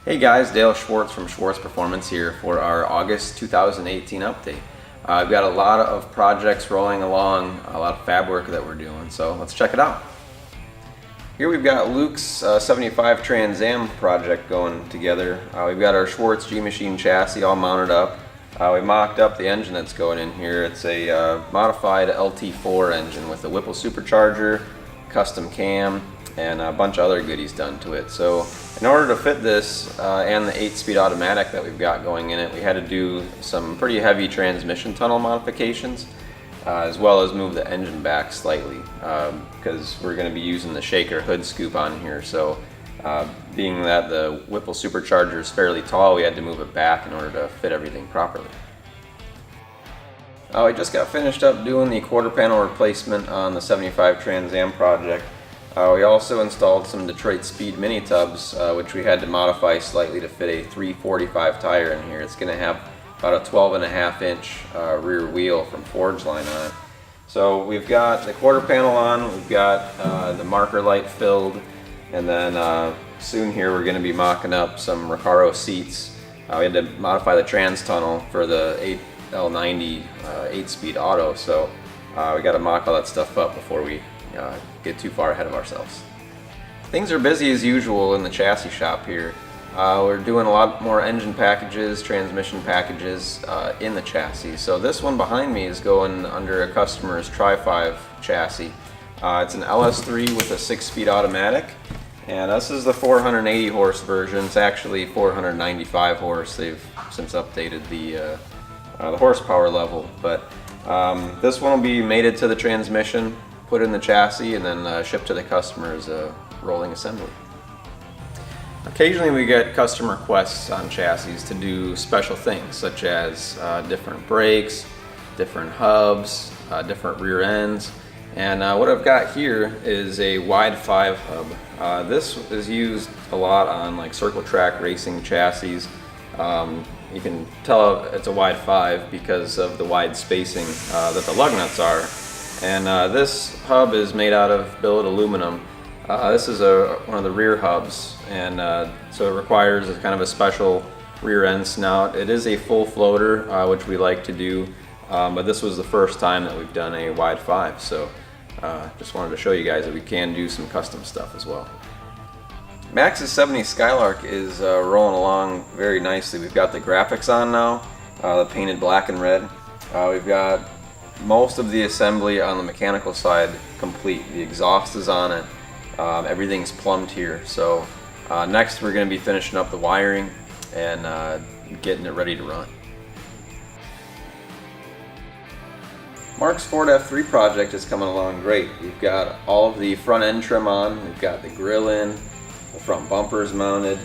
Hey guys, Dale Schwartz from Schwartz Performance here for our August 2018 update. I've got a lot of projects rolling along, a lot of fab work that we're doing, so let's check it out. Here we've got Luke's 75 Trans Am project going together. We've got our Schwartz G-Machine chassis all mounted up. We mocked up the engine that's going in here. It's a modified LT4 engine with a Whipple supercharger, custom cam, and a bunch of other goodies done to it. So in order to fit this and the 8-speed automatic that we've got going in it, we had to do some pretty heavy transmission tunnel modifications, as well as move the engine back slightly, because we're going to be using the shaker hood scoop on here. So being that the Whipple supercharger is fairly tall, we had to move it back in order to fit everything properly. We just got finished up doing the quarter panel replacement on the 75 Trans Am project. We also installed some Detroit Speed mini tubs, which we had to modify slightly to fit a 345 tire in here. It's going to have about a 12.5-inch rear wheel from Forge Line on it. So we've got the quarter panel on, we've got the marker light filled, and then soon here we're going to be mocking up some Recaro seats. We had to modify the trans tunnel for the L90 8-speed auto, so we got to mock all that stuff up before we get too far ahead of ourselves. Things are busy as usual in the chassis shop here. We're doing a lot more engine packages, transmission packages in the chassis. So this one behind me is going under a customer's Tri-5 chassis. It's an LS3 with a 6-speed automatic, and this is the 480 horse version. It's actually 495 horse. They've since updated the horsepower level, but this one will be mated to the transmission, put in the chassis, and then shipped to the customer as a rolling assembly. Occasionally we get customer requests on chassis to do special things, such as different brakes, different hubs, different rear ends, and what I've got here is a wide 5 hub. This is used a lot on like circle track racing chassis. You can tell it's a wide 5 because of the wide spacing that the lug nuts are. And this hub is made out of billet aluminum. This is one of the rear hubs, and so it requires a kind of a special rear end snout. It is a full floater, which we like to do, but this was the first time that we've done a wide 5, so just wanted to show you guys that we can do some custom stuff as well. Max's 70 Skylark is rolling along very nicely. We've got the graphics on now, the painted black and red. We've got most of the assembly on the mechanical side complete. The exhaust is on it. Everything's plumbed here. So next we're going to be finishing up the wiring and getting it ready to run. Mark's Ford F3 project is coming along great. We've got all of the front end trim on. We've got the grill in, the front bumpers mounted.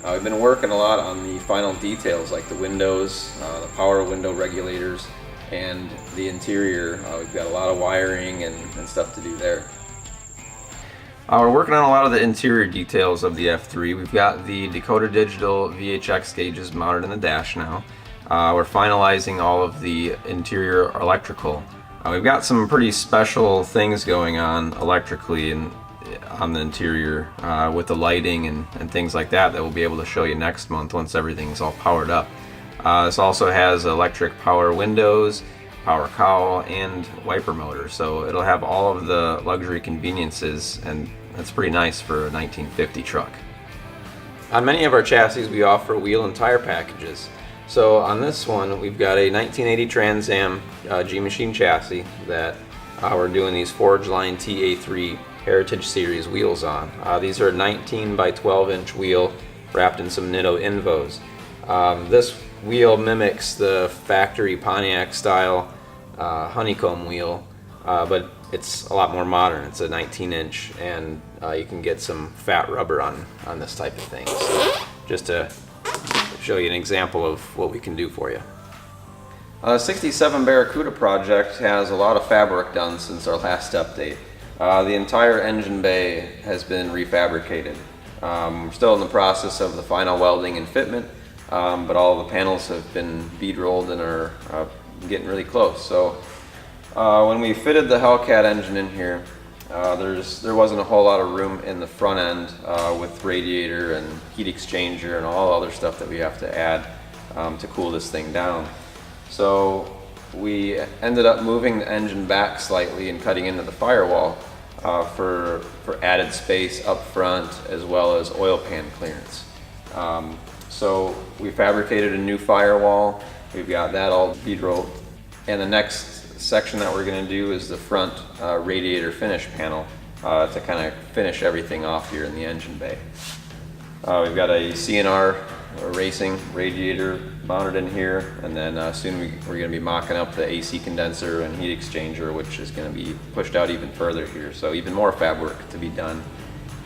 We've been working a lot on the final details like the windows, the power window regulators, and the interior. We've got a lot of wiring and stuff to do there. We're working on a lot of the interior details of the F3. We've got the Dakota Digital VHX gauges mounted in the dash now. We're finalizing all of the interior electrical. We've got some pretty special things going on electrically and on the interior with the lighting and things like that we'll be able to show you next month once everything's all powered up. This also has electric power windows, power cowl, and wiper motor, so it'll have all of the luxury conveniences, and that's pretty nice for a 1950 truck. On many of our chassis we offer wheel and tire packages. So on this one we've got a 1980 Trans Am G-Machine chassis that we're doing these Forge Line TA3 Heritage Series wheels on. These are a 19 by 12 inch wheel wrapped in some Nitto Invos. This wheel mimics the factory Pontiac style honeycomb wheel, but it's a lot more modern. It's a 19-inch, and you can get some fat rubber on this type of thing. So just to show you an example of what we can do for you. The 67 Barracuda project has a lot of fab work done since our last update. The entire engine bay has been refabricated. We're still in the process of the final welding and fitment, but all the panels have been bead rolled and are getting really close. So when we fitted the Hellcat engine in here, There wasn't a whole lot of room in the front end with radiator and heat exchanger and all other stuff that we have to add to cool this thing down. So we ended up moving the engine back slightly and cutting into the firewall for added space up front, as well as oil pan clearance. So we fabricated a new firewall. We've got that all bead-rolled. And the next section that we're going to do is the front radiator finish panel to kind of finish everything off here in the engine bay. We've got a CNR racing radiator mounted in here, and then soon we're going to be mocking up the AC condenser and heat exchanger, which is going to be pushed out even further here, so even more fab work to be done.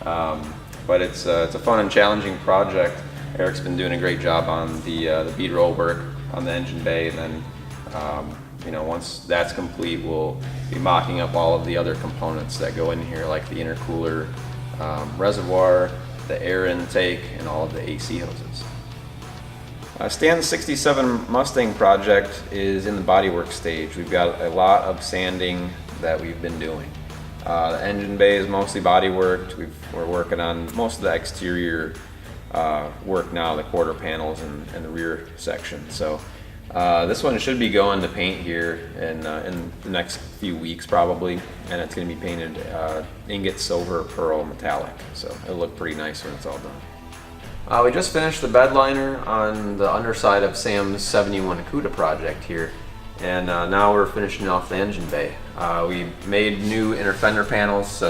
But it's a fun and challenging project. Eric's been doing a great job on the bead roll work on the engine bay, and then once that's complete, we'll be mocking up all of the other components that go in here, like the intercooler, reservoir, the air intake, and all of the AC hoses. Stan's 67 Mustang project is in the bodywork stage. We've got a lot of sanding that we've been doing. The engine bay is mostly bodyworked. We're working on most of the exterior work now, the quarter panels and the rear section. So this one should be going to paint here in the next few weeks probably, and it's going to be painted ingot silver pearl metallic, so it'll look pretty nice when it's all done. We just finished the bed liner on the underside of Sam's 71 CUDA project here, and now we're finishing off the engine bay. We made new inner fender panels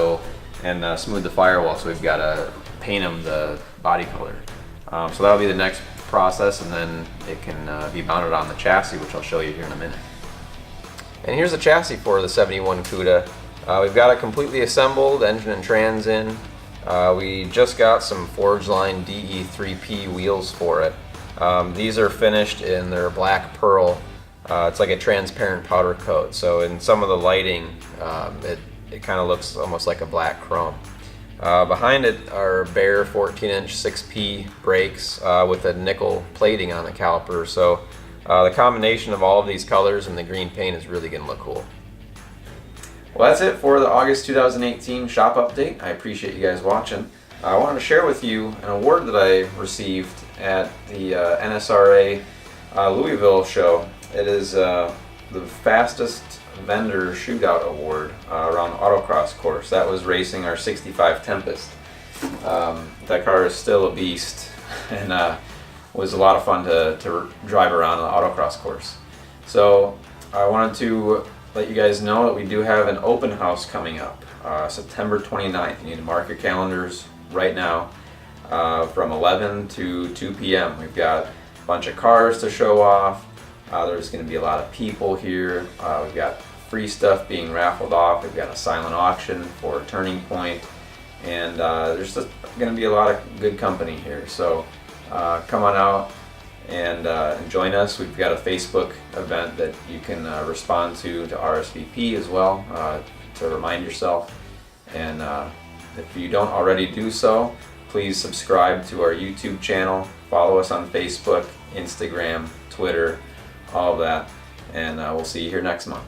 and smoothed the firewall, so we've got to paint them the body color. So that'll be the next process, and then it can be mounted on the chassis, which I'll show you here in a minute. And here's the chassis for the 71 CUDA. We've got it completely assembled, engine and trans in. We just got some Forge Line DE3P wheels for it. These are finished in their black pearl. It's like a transparent powder coat, so in some of the lighting it kind of looks almost like a black chrome. Behind it are bare 14-inch 6P brakes with a nickel plating on the caliper, so the combination of all of these colors and the green paint is really going to look cool. Well, that's it for the August 2018 shop update. I appreciate you guys watching. I wanted to share with you an award that I received at the NSRA Louisville show. It is the fastest vendor shootout award around the autocross course. That was racing our 65 Tempest. That car is still a beast, and was a lot of fun to drive around the autocross course. So I wanted to let you guys know that we do have an open house coming up September 29th. You need to mark your calendars right now from 11 to 2 p.m. We've got a bunch of cars to show off. There's going to be a lot of people here. We've got free stuff being raffled off. We've got a silent auction for Turning Point, and there's just going to be a lot of good company here. So come on out and join us. We've got a Facebook event that you can respond to RSVP as well to remind yourself. And if you don't already do so, please subscribe to our YouTube channel, follow us on Facebook, Instagram, Twitter, all of that, and we'll see you here next month.